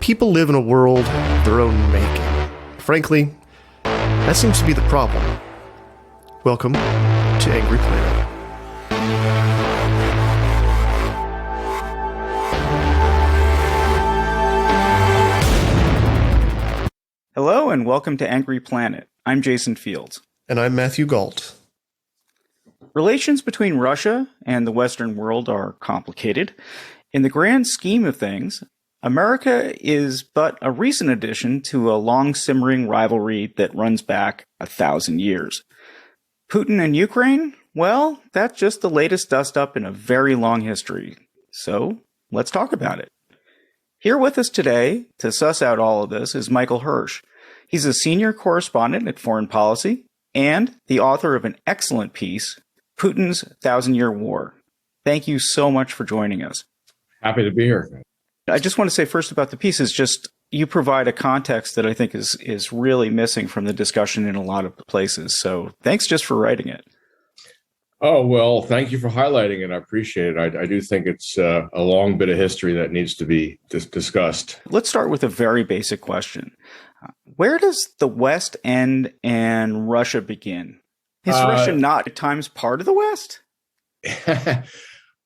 people live in a world of their own making. Frankly, that seems to be the problem. Welcome to Angry Planet. Hello and welcome to Angry Planet. I'm Jason Fields. And I'm Matthew Galt. Relations between Russia and the Western world are complicated. In the grand scheme of things, America is but a recent addition to a long simmering rivalry that runs back 1,000 years. Putin and Ukraine? Well, that's just the latest dust-up in a very long history. So, let's talk about it. Here with us today to suss out all of this is Michael Hirsh. He's a senior correspondent at Foreign Policy and the author of an excellent piece, Putin's 1,000-Year War. Thank you so much for joining us. Happy to be here. I just want to say first about the piece is just you provide a context that I think is really missing from the discussion in a lot of places. So thanks just for writing it. Oh, well, thank you for highlighting it. I appreciate it. I do think it's a long bit of history that needs to be discussed. Let's start with a very basic question. Where does the West end and Russia begin? Is Russia not at times part of the West?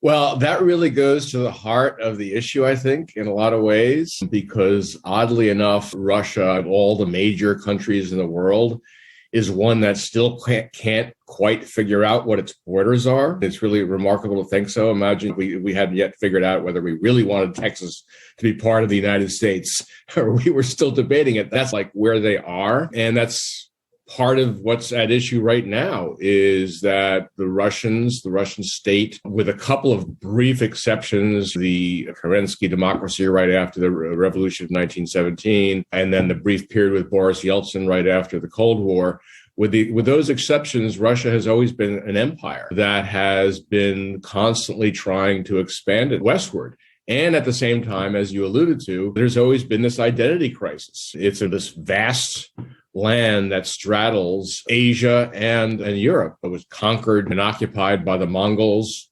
Well, that really goes to the heart of the issue, I think, in a lot of ways, because oddly enough, Russia, of all the major countries in the world, is one that still can't quite figure out what its borders are. It's really remarkable to think so. Imagine we hadn't yet figured out whether we really wanted Texas to be part of the United States, or we were still debating it. That's like where they are. And that's part of what's at issue right now is that the Russian state, with a couple of brief exceptions, the Kerensky democracy right after the revolution of 1917, and then the brief period with Boris Yeltsin right after the Cold War, with those exceptions, Russia has always been an empire that has been constantly trying to expand it westward. And at the same time, as you alluded to, there's always been this identity crisis. It's this vast land that straddles Asia and Europe. It was conquered and occupied by the Mongols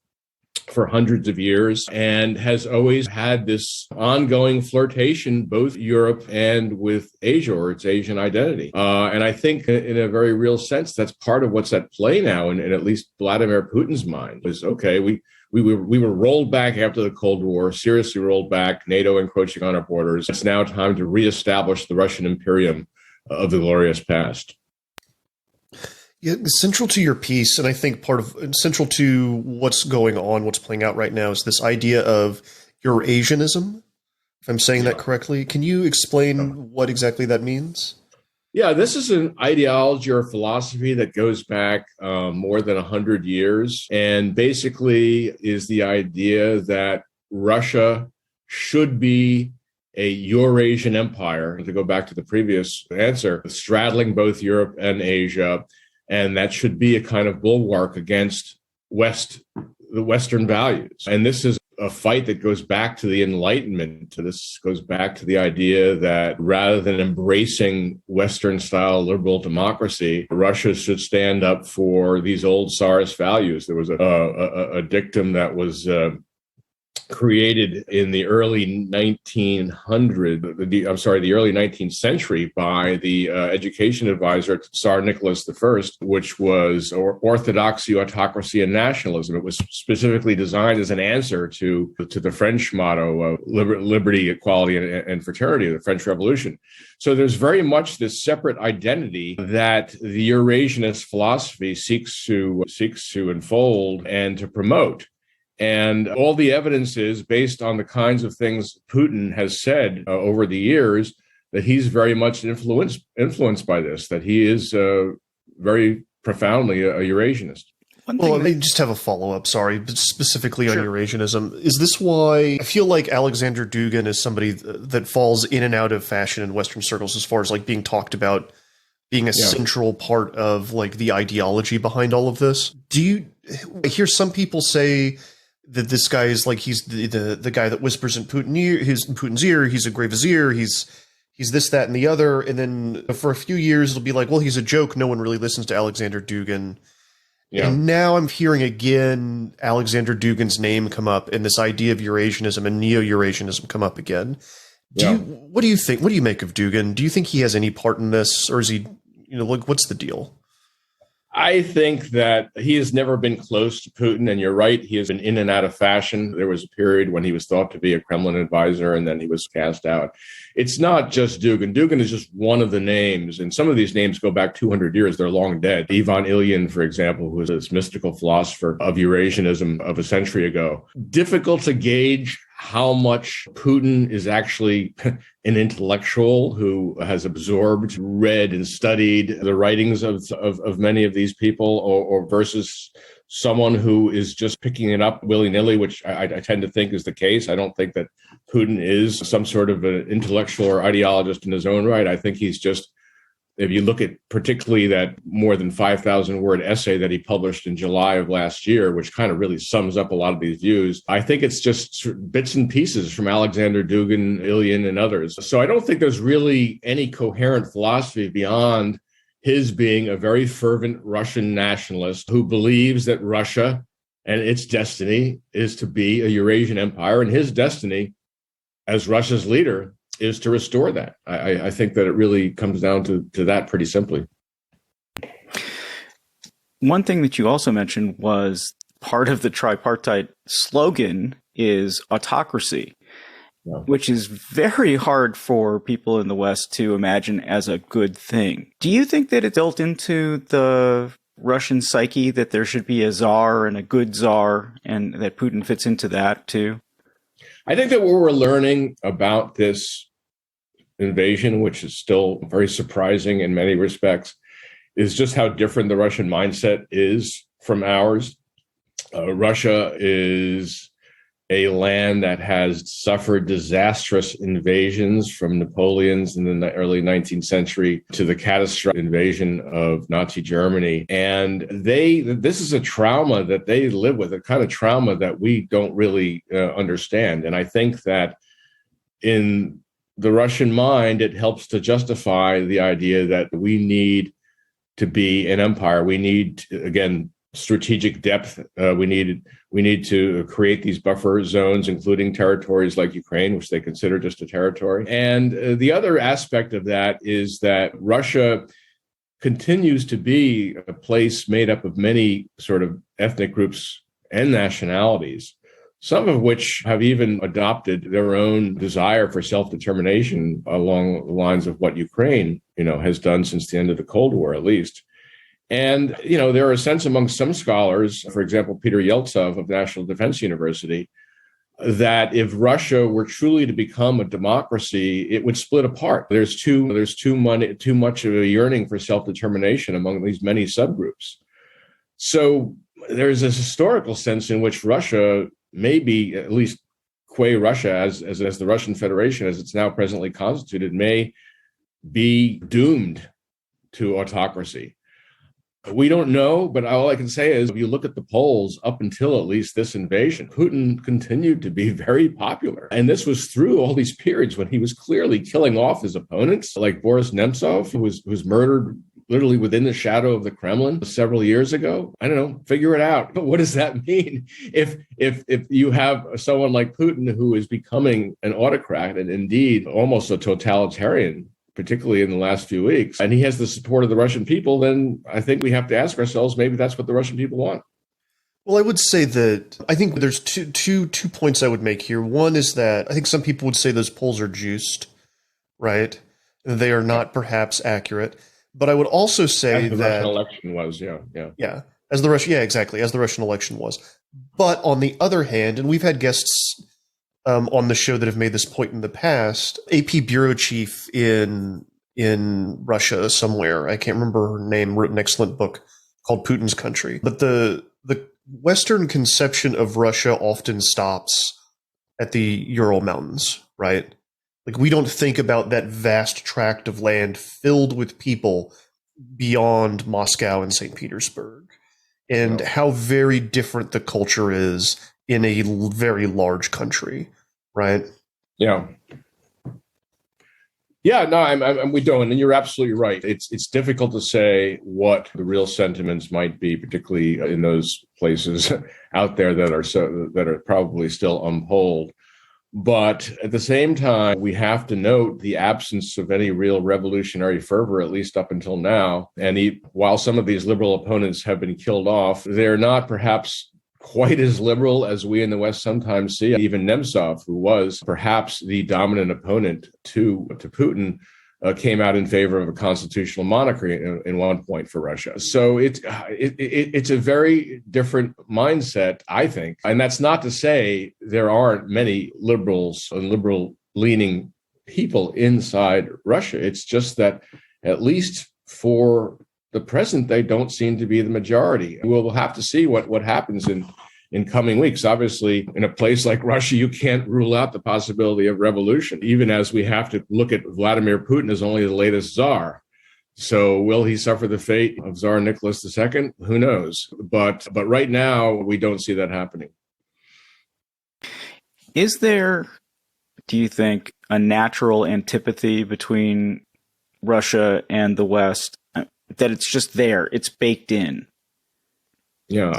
for hundreds of years and has always had this ongoing flirtation, both Europe and with Asia, or its Asian identity. And I think in a very real sense, that's part of what's at play now, in at least Vladimir Putin's mind, is, okay, we were rolled back after the Cold War, seriously rolled back, NATO encroaching on our borders. It's now time to reestablish the Russian imperium of the glorious past. Yeah, central to your piece, and I think central to what's going on, what's playing out right now, is this idea of Eurasianism, if I'm saying that correctly. Can you explain what exactly that means? Yeah, this is an ideology or philosophy that goes back more than 100 years, and basically is the idea that Russia should be a Eurasian empire, to go back to the previous answer, straddling both Europe and Asia, and that should be a kind of bulwark against the Western values. And this is a fight that goes back to the Enlightenment. This goes back to the idea that rather than embracing Western-style liberal democracy, Russia should stand up for these old Tsarist values. There was a dictum that was created in the early 19th century by the education advisor to Tsar Nicholas I, which was orthodoxy, autocracy, and nationalism. It was specifically designed as an answer to the French motto of liberty, equality, and fraternity of the French Revolution. So there's very much this separate identity that the Eurasianist philosophy seeks to unfold and to promote. And all the evidence is based on the kinds of things Putin has said over the years, that he's very much influenced by this, that he is very profoundly a Eurasianist. Well, I just have a follow-up, sorry, but specifically on Eurasianism. Is this why I feel like Alexander Dugin is somebody that falls in and out of fashion in Western circles as far as like being talked about being a central part of like the ideology behind all of this? I hear some people say that this guy is like, he's the guy that whispers in Putin's ear, he's a Grey Vizier, he's this, that, and the other. And then for a few years, it'll be like, well, he's a joke. No one really listens to Alexander Dugin. Yeah. And now I'm hearing again Alexander Dugin's name come up and this idea of Eurasianism and Neo-Eurasianism come up again. What do you think? What do you make of Dugin? Do you think he has any part in this, or is he, what's the deal? I think that he has never been close to Putin, and you're right, he has been in and out of fashion. There was a period when he was thought to be a Kremlin advisor, and then he was cast out. It's not just Dugin. Dugin is just one of the names, and some of these names go back 200 years. They're long dead. Ivan Ilyin, for example, who was this mystical philosopher of Eurasianism of a century ago. Difficult to gauge how much Putin is actually an intellectual who has absorbed, read, and studied the writings of many of these people, or versus someone who is just picking it up willy-nilly, which I tend to think is the case. I don't think that Putin is some sort of an intellectual or ideologist in his own right. I think he's just, if you look at particularly that more than 5,000 word essay that he published in July of last year, which kind of really sums up a lot of these views, I think it's just bits and pieces from Alexander Dugin, Ilyin, and others. So I don't think there's really any coherent philosophy beyond his being a very fervent Russian nationalist who believes that Russia and its destiny is to be a Eurasian empire, and his destiny as Russia's leader is to restore that. I think that it really comes down to that pretty simply. One thing that you also mentioned was part of the tripartite slogan is autocracy, which is very hard for people in the West to imagine as a good thing. Do you think that it's built into the Russian psyche that there should be a czar and a good czar, and that Putin fits into that too? I think that what we're learning about this invasion, which is still very surprising in many respects, is just how different the Russian mindset is from ours. Russia is a land that has suffered disastrous invasions, from Napoleon's in the early 19th century to the catastrophic invasion of Nazi Germany. And this is a trauma that they live with, a kind of trauma that we don't really understand. And I think that in the Russian mind, it helps to justify the idea that we need to be an empire. We need, again, strategic depth. We need to create these buffer zones, including territories like Ukraine, which they consider just a territory. And the other aspect of that is that Russia continues to be a place made up of many sort of ethnic groups and nationalities, some of which have even adopted their own desire for self-determination along the lines of what Ukraine, has done since the end of the Cold War, at least. And, there are a sense among some scholars, for example, Peter Yeltsov of National Defense University, that if Russia were truly to become a democracy, it would split apart. There's too much of a yearning for self-determination among these many subgroups. So there's this historical sense in which Russia, maybe at least qua Russia as the Russian Federation, as it's now presently constituted, may be doomed to autocracy. We don't know, but all I can say is if you look at the polls up until at least this invasion, Putin continued to be very popular. And this was through all these periods when he was clearly killing off his opponents, like Boris Nemtsov, who was murdered literally within the shadow of the Kremlin several years ago. I don't know, figure it out. What does that mean? If you have someone like Putin who is becoming an autocrat and indeed almost a totalitarian, particularly in the last few weeks, and he has the support of the Russian people, then I think we have to ask ourselves, maybe that's what the Russian people want. Well, I would say that I think there's two points I would make here. One is that I think some people would say those polls are juiced, right? They are not perhaps accurate. But I would also say as the Russian election was, yeah, as the Russian election was. But on the other hand, and we've had guests on the show that have made this point in the past, AP bureau chief in Russia somewhere, I can't remember her name, wrote an excellent book called Putin's Country. But the Western conception of Russia often stops at the Ural Mountains, right? Like, we don't think about that vast tract of land filled with people beyond Moscow and St. Petersburg, and how very different the culture is in a very large country, right? Yeah. Yeah, no, we don't. And you're absolutely right. It's difficult to say what the real sentiments might be, particularly in those places out there that are probably still unpolled. But at the same time, we have to note the absence of any real revolutionary fervor, at least up until now. And while some of these liberal opponents have been killed off, they're not perhaps quite as liberal as we in the West sometimes see. Even Nemtsov, who was perhaps the dominant opponent to Putin, came out in favor of a constitutional monarchy in one point for Russia. So it's a very different mindset, I think. And that's not to say there aren't many liberals and liberal-leaning people inside Russia. It's just that, at least for the present, they don't seem to be the majority. We'll have to see what happens in coming weeks. Obviously, in a place like Russia, you can't rule out the possibility of revolution, even as we have to look at Vladimir Putin as only the latest czar. So will he suffer the fate of Tsar Nicholas II? Who knows? But right now, we don't see that happening. Is there, do you think, a natural antipathy between Russia and the West? That it's just there, it's baked in? Yeah,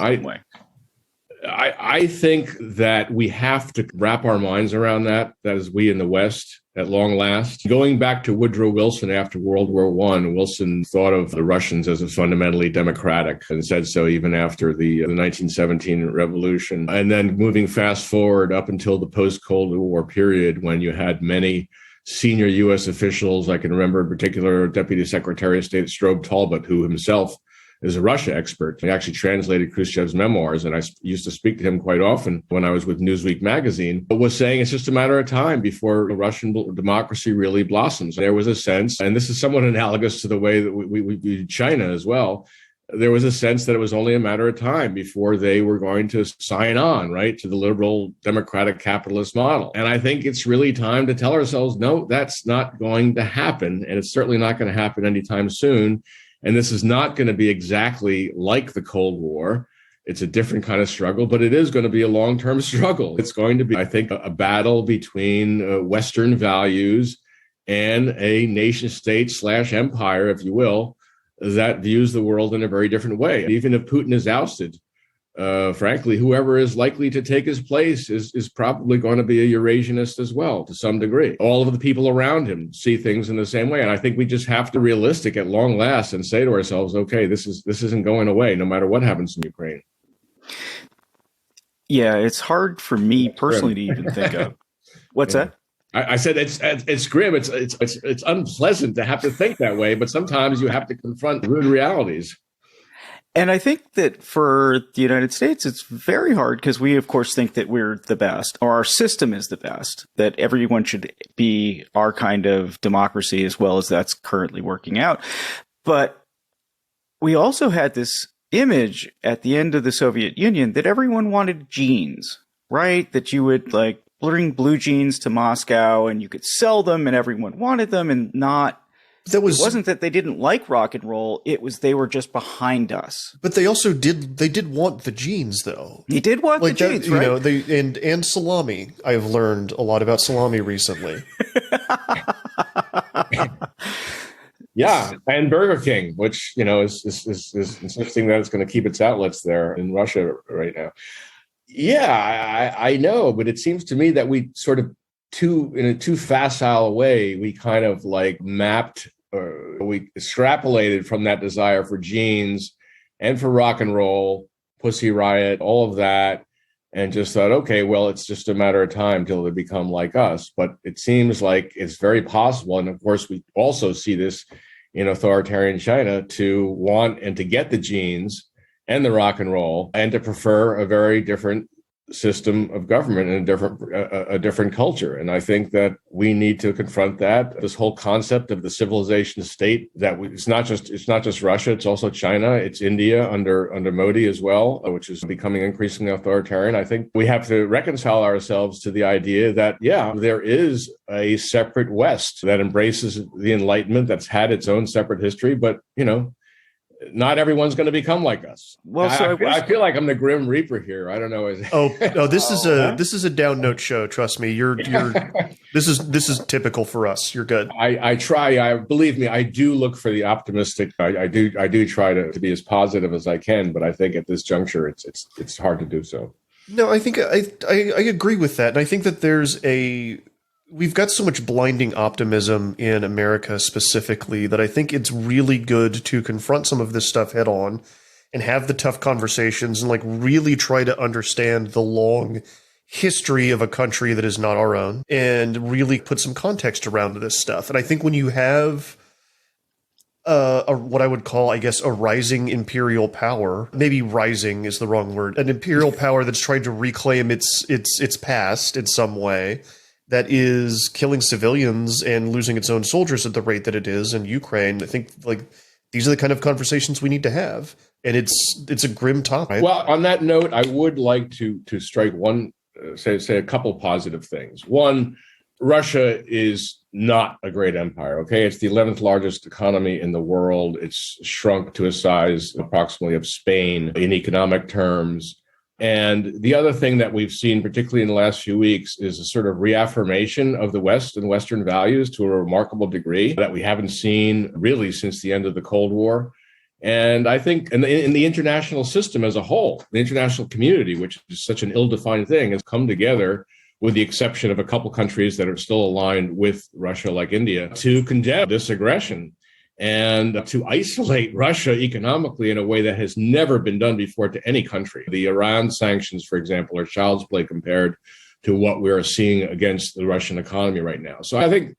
I think that we have to wrap our minds around that is we in the West at long last. Going back to Woodrow Wilson after World War I, Wilson thought of the Russians as a fundamentally democratic and said so even after the 1917 revolution. And then moving fast forward up until the post-Cold War period, when you had many senior U.S. officials, I can remember in particular Deputy Secretary of State Strobe Talbot, who himself is a Russia expert. He actually translated Khrushchev's memoirs, and I used to speak to him quite often when I was with Newsweek magazine, but was saying it's just a matter of time before Russian democracy really blossoms. There was a sense, and this is somewhat analogous to the way that we viewed China as well, there was a sense that it was only a matter of time before they were going to sign on, right, to the liberal democratic capitalist model. And I think it's really time to tell ourselves, no, that's not going to happen. And it's certainly not going to happen anytime soon. And this is not going to be exactly like the Cold War. It's a different kind of struggle, but it is going to be a long-term struggle. It's going to be, I think, a battle between Western values and a nation state / empire, if you will, that views the world in a very different way. Even if Putin is ousted, frankly, whoever is likely to take his place is probably going to be a Eurasianist as well, to some degree. All of the people around him see things in the same way. And I think we just have to be realistic at long last and say to ourselves, okay, this isn't going away, no matter what happens in Ukraine. Yeah, it's hard for me personally to even think of. What's that? I said it's grim. It's unpleasant to have to think that way, but sometimes you have to confront rude realities. And I think that for the United States, it's very hard because we, of course, think that we're the best, or our system is the best, that everyone should be our kind of democracy as well as that's currently working out. But we also had this image at the end of the Soviet Union that everyone wanted jeans, right? That you would like bring blue jeans to Moscow and you could sell them and everyone wanted them, and not. It wasn't that they didn't like rock and roll. It was they were just behind us. But they also did want the jeans, though. They did want the jeans, right? You know, and salami. I have learned a lot about salami recently. Yeah, and Burger King, which, you know, is insisting that it's going to keep its outlets there in Russia right now. Yeah, I know, but it seems to me that we sort of in a too facile a way, we kind of like mapped, or we extrapolated from that desire for jeans and for rock and roll, Pussy Riot, all of that, and just thought, okay, well, it's just a matter of time till they become like us. But it seems like it's very possible, and of course, we also see this in authoritarian China, to want and to get the jeans and the rock and roll, and to prefer a very different system of government and a different culture. And I think that we need to confront that. This whole concept of the civilization state, that it's not just Russia, it's also China, it's India under Modi as well, which is becoming increasingly authoritarian. I think we have to reconcile ourselves to the idea that, yeah, there is a separate West that embraces the Enlightenment, that's had its own separate history, but, you know, not everyone's going to become like us. Well, so I feel like I'm the Grim Reaper here. I don't know. This is a down note show. Trust me. This is typical for us. You're good. I try. Believe me, I do look for the optimistic. I do try to be as positive as I can. But I think at this juncture, it's hard to do so. No, I think I agree with that. And I think that we've got so much blinding optimism in America specifically that I think it's really good to confront some of this stuff head on and have the tough conversations and like really try to understand the long history of a country that is not our own and really put some context around this stuff. And I think when you have what I would call, I guess, a rising imperial power. Maybe rising is the wrong word. An imperial power that's trying to reclaim its past in some way, that is killing civilians and losing its own soldiers at the rate that it is in Ukraine. I think like these are the kind of conversations we need to have, and it's a grim topic. Well, on that note, I would like to strike one, say a couple positive things. One, Russia is not a great empire, okay? It's the 11th largest economy in the world. It's shrunk to a size approximately of Spain in economic terms. And the other thing that we've seen, particularly in the last few weeks, is a sort of reaffirmation of the West and Western values to a remarkable degree that we haven't seen really since the end of the Cold War. And I think in the international system as a whole, the international community, which is such an ill-defined thing, has come together, with the exception of a couple countries that are still aligned with Russia, like India, to condemn this aggression and to isolate Russia economically in a way that has never been done before to any country. The Iran sanctions, for example, are child's play compared to what we are seeing against the Russian economy right now. So I think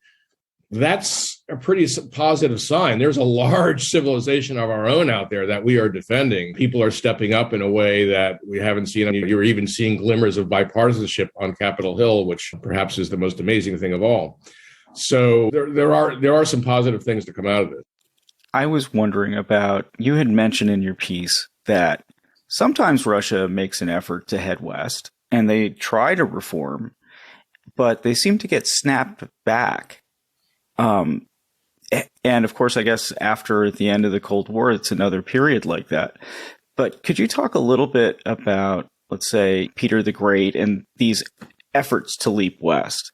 that's a pretty positive sign. There's a large civilization of our own out there that we are defending. People are stepping up in a way that we haven't seen. You're even seeing glimmers of bipartisanship on Capitol Hill, which perhaps is the most amazing thing of all. So there are some positive things to come out of it. I was wondering about, you had mentioned in your piece that sometimes Russia makes an effort to head west and they try to reform, but they seem to get snapped back. And of course, I guess after the end of the Cold War, it's another period like that. But could you talk a little bit about, let's say, Peter the Great and these efforts to leap west?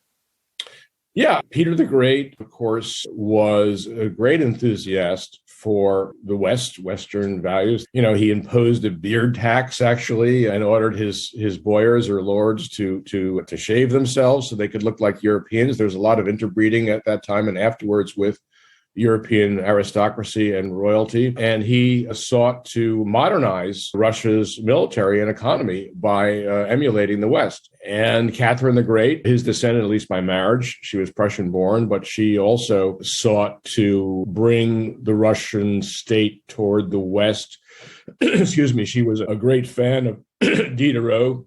Yeah, Peter the Great, of course, was a great enthusiast for the Western values. You know, he imposed a beard tax, actually, and ordered his boyars or lords to shave themselves so they could look like Europeans. There was a lot of interbreeding at that time and afterwards with European aristocracy and royalty. And he sought to modernize Russia's military and economy by emulating the West. And Catherine the Great, his descendant, at least by marriage, she was Prussian born, but she also sought to bring the Russian state toward the West. Excuse me. She was a great fan of Diderot,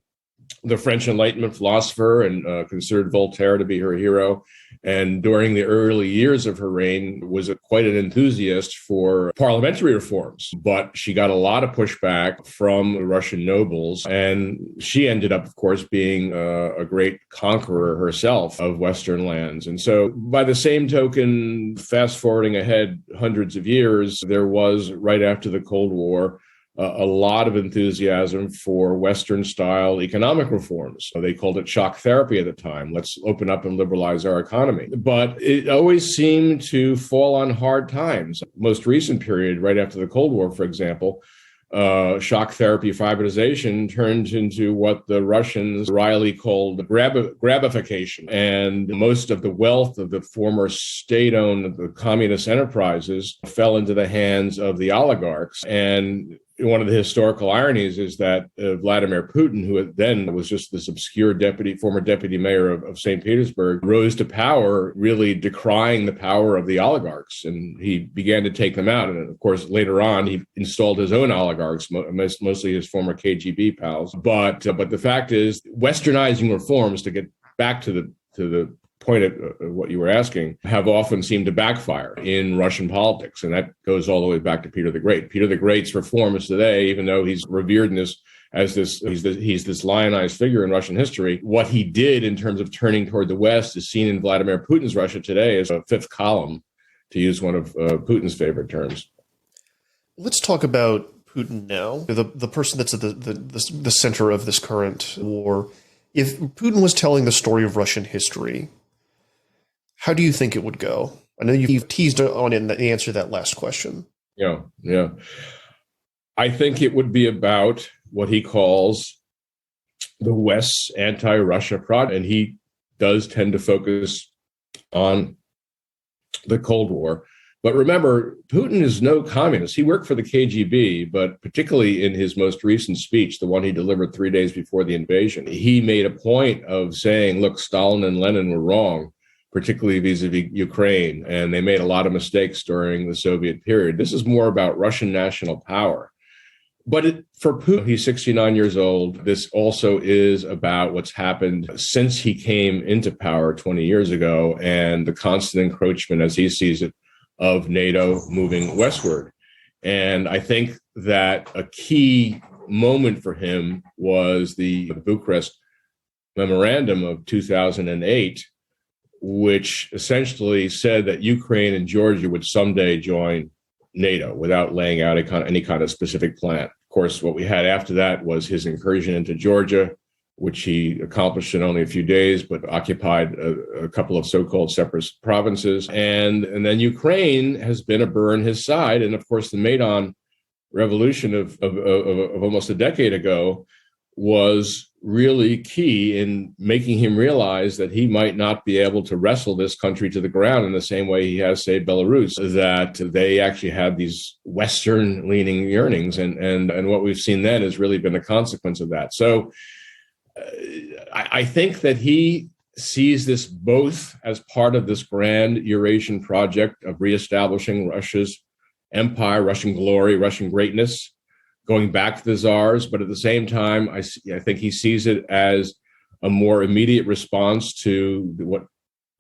the French Enlightenment philosopher, and considered Voltaire to be her hero. And during the early years of her reign was quite an enthusiast for parliamentary reforms. But she got a lot of pushback from the Russian nobles. And she ended up, of course, being a great conqueror herself of Western lands. And so by the same token, fast forwarding ahead hundreds of years, there was, right after the Cold War, a lot of enthusiasm for Western-style economic reforms. They called it shock therapy at the time. Let's open up and liberalize our economy. But it always seemed to fall on hard times. Most recent period, right after the Cold War, for example, shock therapy privatization turned into what the Russians wryly called grabification. And most of the wealth of the former state-owned communist enterprises fell into the hands of the oligarchs. And one of the historical ironies is that Vladimir Putin, who then was just this obscure former deputy mayor of St. Petersburg, rose to power, really decrying the power of the oligarchs. And he began to take them out. And of course, later on, he installed his own oligarchs, mostly his former KGB pals. But the fact is, westernizing reforms, to get back to the point of what you were asking, have often seemed to backfire in Russian politics. And that goes all the way back to Peter the Great. Peter the Great's reforms today, even though he's revered in this as he's this lionized figure in Russian history, what he did in terms of turning toward the West is seen in Vladimir Putin's Russia today as a fifth column, to use one of Putin's favorite terms. Let's talk about Putin now, the person that's at the center of this current war. If Putin was telling the story of Russian history, how do you think it would go? I know you've teased on in the answer to that last question. Yeah. I think it would be about what he calls the West's anti-Russia project, and he does tend to focus on the Cold War. But remember, Putin is no communist. He worked for the KGB, but particularly in his most recent speech, the one he delivered 3 days before the invasion, he made a point of saying, look, Stalin and Lenin were wrong, particularly vis-a-vis Ukraine, and they made a lot of mistakes during the Soviet period. This is more about Russian national power. But for Putin, he's 69 years old. This also is about what's happened since he came into power 20 years ago and the constant encroachment, as he sees it, of NATO moving westward. And I think that a key moment for him was the Bucharest Memorandum of 2008, which essentially said that Ukraine and Georgia would someday join NATO without laying out any kind of specific plan. Of course, what we had after that was his incursion into Georgia, which he accomplished in only a few days, but occupied a couple of so-called separate provinces. And then Ukraine has been a burr in his side. And of course, the Maidan revolution of almost a decade ago was really key in making him realize that he might not be able to wrestle this country to the ground in the same way he has, say, Belarus, that they actually had these Western-leaning yearnings. And what we've seen then has really been a consequence of that. So I think that he sees this both as part of this grand Eurasian project of reestablishing Russia's empire, Russian glory, Russian greatness, going back to the czars. But at the same time, I think he sees it as a more immediate response to what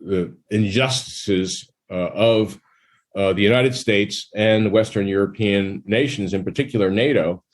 the injustices of the United States and Western European nations, in particular NATO,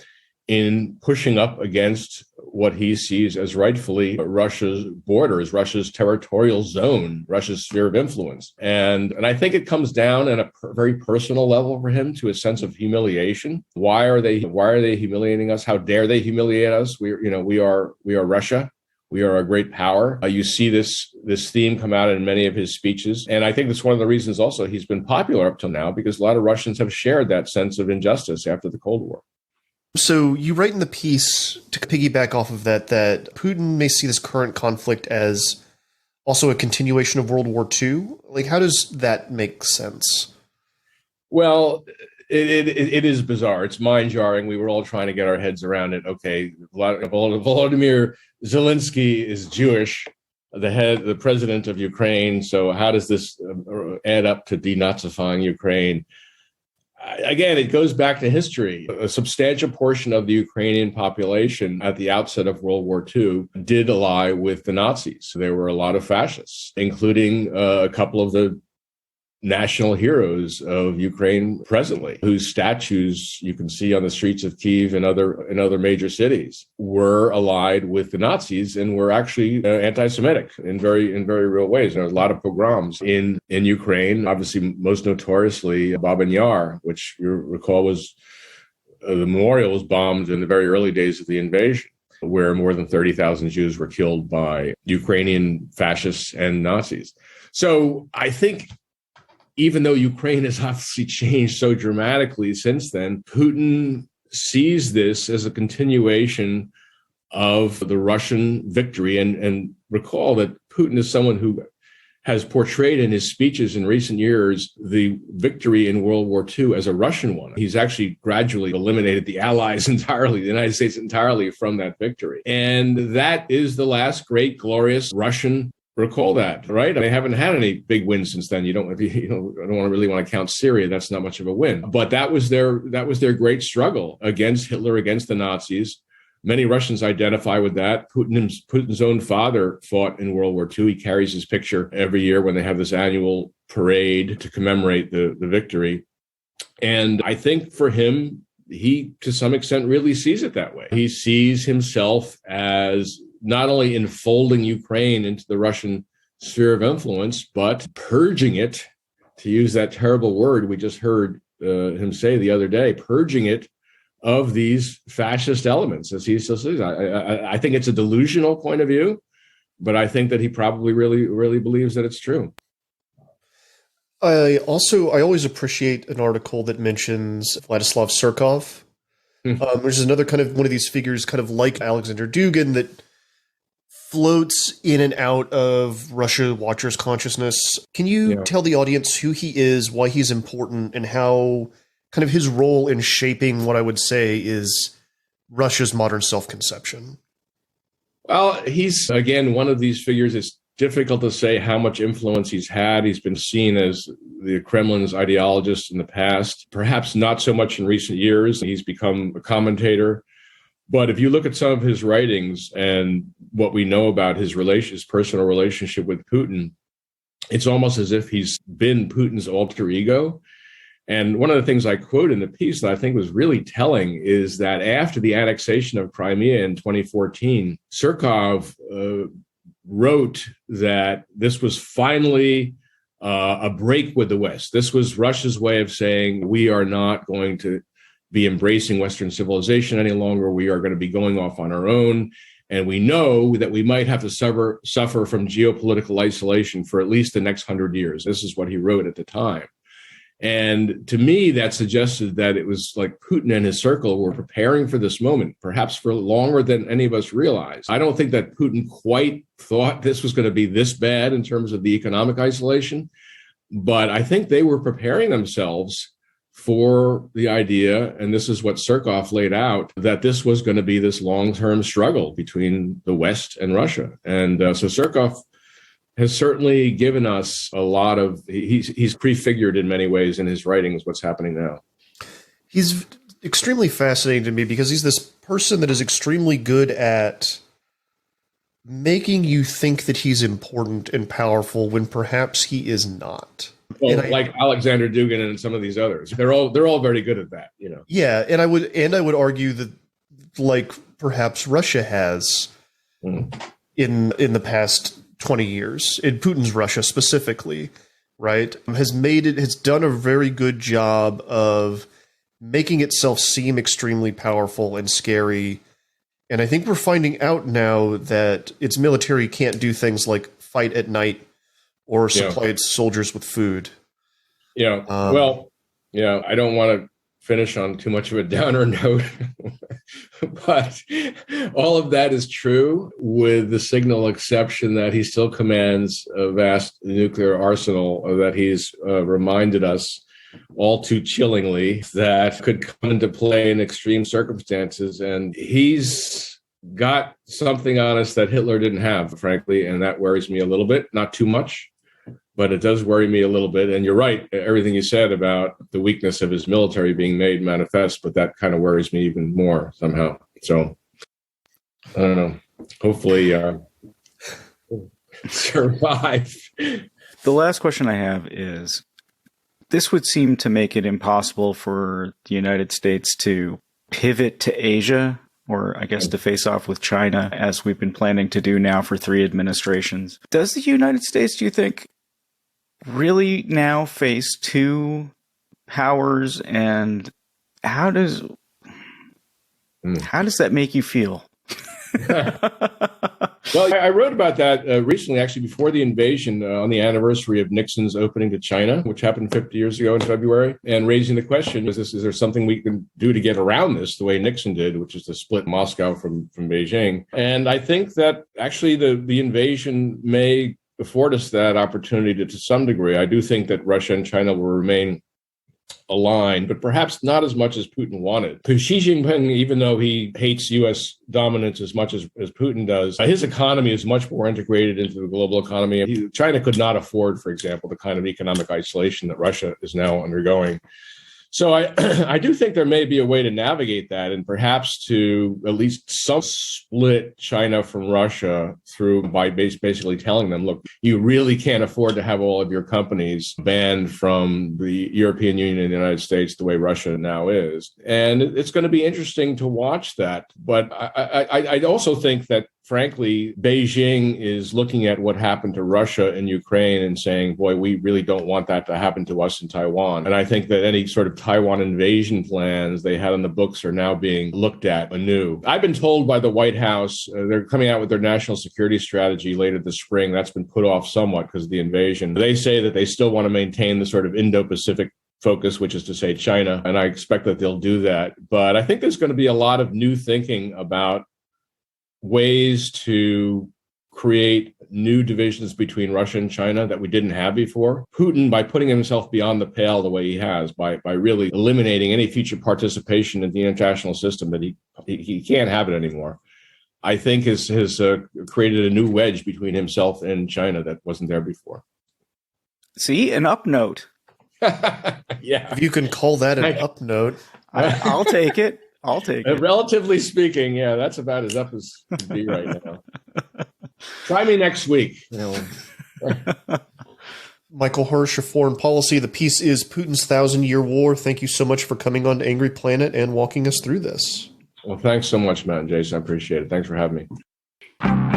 in pushing up against what he sees as rightfully Russia's borders, Russia's territorial zone, Russia's sphere of influence. And I think it comes down at a very personal level for him to a sense of humiliation. Why are they humiliating us? How dare they humiliate us? We are Russia. We are a great power. You see this theme come out in many of his speeches. And I think that's one of the reasons also he's been popular up till now, because a lot of Russians have shared that sense of injustice after the Cold War. So you write in the piece, to piggyback off of that Putin may see this current conflict as also a continuation of World War II. Like, how does that make sense? Well, it is bizarre. It's mind-jarring. We were all trying to get our heads around it. Okay, Volodymyr Zelensky is Jewish, the president of Ukraine. So how does this add up to denazifying Ukraine? Again, it goes back to history. A substantial portion of the Ukrainian population at the outset of World War II did ally with the Nazis. There were a lot of fascists, including a couple of the national heroes of Ukraine presently, whose statues you can see on the streets of Kyiv and other major cities, were allied with the Nazis and were actually anti-Semitic in very real ways. There were a lot of pogroms in Ukraine, obviously most notoriously Babyn Yar, which you recall was the memorial was bombed in the very early days of the invasion, where more than 30,000 Jews were killed by Ukrainian fascists and Nazis. So I think, even though Ukraine has obviously changed so dramatically since then, Putin sees this as a continuation of the Russian victory. And recall that Putin is someone who has portrayed in his speeches in recent years the victory in World War II as a Russian one. He's actually gradually eliminated the Allies entirely, the United States entirely, from that victory. And that is the last great, glorious Russian. Recall that, right? They haven't had any big wins since then. I don't really want to count Syria. That's not much of a win. But that was their great struggle against Hitler, against the Nazis. Many Russians identify with that. Putin's own father fought in World War II. He carries his picture every year when they have this annual parade to commemorate the victory. And I think for him, he, to some extent, really sees it that way. He sees himself as not only enfolding Ukraine into the Russian sphere of influence, but purging it, to use that terrible word we just heard him say the other day, purging it of these fascist elements, as he still says. I think it's a delusional point of view, but I think that he probably really believes that it's true. I always appreciate an article that mentions Vladislav Surkov, which is another kind of one of these figures, kind of like Alexander Dugin, that floats in and out of Russia watchers' consciousness. Can you tell the audience who he is, why he's important, and how kind of his role in shaping what I would say is Russia's modern self-conception? Well, he's, again, one of these figures. It's difficult to say how much influence he's had. He's been seen as the Kremlin's ideologist in the past, perhaps not so much in recent years. He's become a commentator. But if you look at some of his writings and what we know about his personal relationship with Putin, it's almost as if he's been Putin's alter ego. And one of the things I quote in the piece that I think was really telling is that after the annexation of Crimea in 2014, Surkov wrote that this was finally a break with the West. This was Russia's way of saying, we are not going to be embracing Western civilization any longer. We are going to be going off on our own. And we know that we might have to suffer from geopolitical isolation for at least the next 100 years. This is what he wrote at the time. And to me, that suggested that it was like Putin and his circle were preparing for this moment, perhaps for longer than any of us realized. I don't think that Putin quite thought this was going to be this bad in terms of the economic isolation, but I think they were preparing themselves for the idea, and this is what Surkov laid out, that this was going to be this long-term struggle between the West and Russia. And so Surkov has certainly given us a lot of, he's prefigured in many ways in his writings what's happening now. He's extremely fascinating to me because he's this person that is extremely good at making you think that he's important and powerful when perhaps he is not. Well, like Alexander Dugin and some of these others, they're all very good at that, you know. Yeah, and I would argue that, like, perhaps Russia has in the past 20 years, in Putin's Russia specifically, right, has done a very good job of making itself seem extremely powerful and scary. And I think we're finding out now that its military can't do things like fight at night or supply its soldiers with food. Yeah. I don't want to finish on too much of a downer note, but all of that is true with the signal exception that he still commands a vast nuclear arsenal that he's reminded us all too chillingly that could come into play in extreme circumstances. And he's got something on us that Hitler didn't have, frankly, and that worries me a little bit, not too much, but it does worry me a little bit. And you're right, everything you said about the weakness of his military being made manifest, but that kind of worries me even more somehow. So, I don't know. Hopefully, survive. The last question I have is, this would seem to make it impossible for the United States to pivot to Asia, or I guess to face off with China, as we've been planning to do now for 3 administrations. Does the United States, do you think, really now face 2 powers, and how does that make you feel? Well, I wrote about that recently, actually, before the invasion, on the anniversary of Nixon's opening to China, which happened 50 years ago in February, and raising the question, is there something we can do to get around this the way Nixon did, which is to split Moscow from Beijing? And I think that actually the invasion may afford us that opportunity to some degree. I do think that Russia and China will remain aligned, but perhaps not as much as Putin wanted. Because Xi Jinping, even though he hates U.S. dominance as much as Putin does, his economy is much more integrated into the global economy. China could not afford, for example, the kind of economic isolation that Russia is now undergoing. So I do think there may be a way to navigate that, and perhaps to at least some split China from Russia by basically telling them, look, you really can't afford to have all of your companies banned from the European Union and the United States the way Russia now is. And it's going to be interesting to watch that. But I also think that, frankly, Beijing is looking at what happened to Russia and Ukraine and saying, boy, we really don't want that to happen to us in Taiwan. And I think that any sort of Taiwan invasion plans they had on the books are now being looked at anew. I've been told by the White House, they're coming out with their national security strategy later this spring. That's been put off somewhat because of the invasion. They say that they still want to maintain the sort of Indo-Pacific focus, which is to say China. And I expect that they'll do that. But I think there's going to be a lot of new thinking about ways to create new divisions between Russia and China that we didn't have before. Putin, by putting himself beyond the pale the way he has, by really eliminating any future participation in the international system, that he can't have it anymore, I think has created a new wedge between himself and China that wasn't there before. See, an up note. Yeah. If you can call that an up note. I'll take it. I'll take it. Relatively speaking, yeah, that's about as up as it can be right now. Try me next week. Michael Hirsh of Foreign Policy. The piece is Putin's 1,000-Year War. Thank you so much for coming on to Angry Planet and walking us through this. Well, thanks so much, Matt and Jason. I appreciate it. Thanks for having me.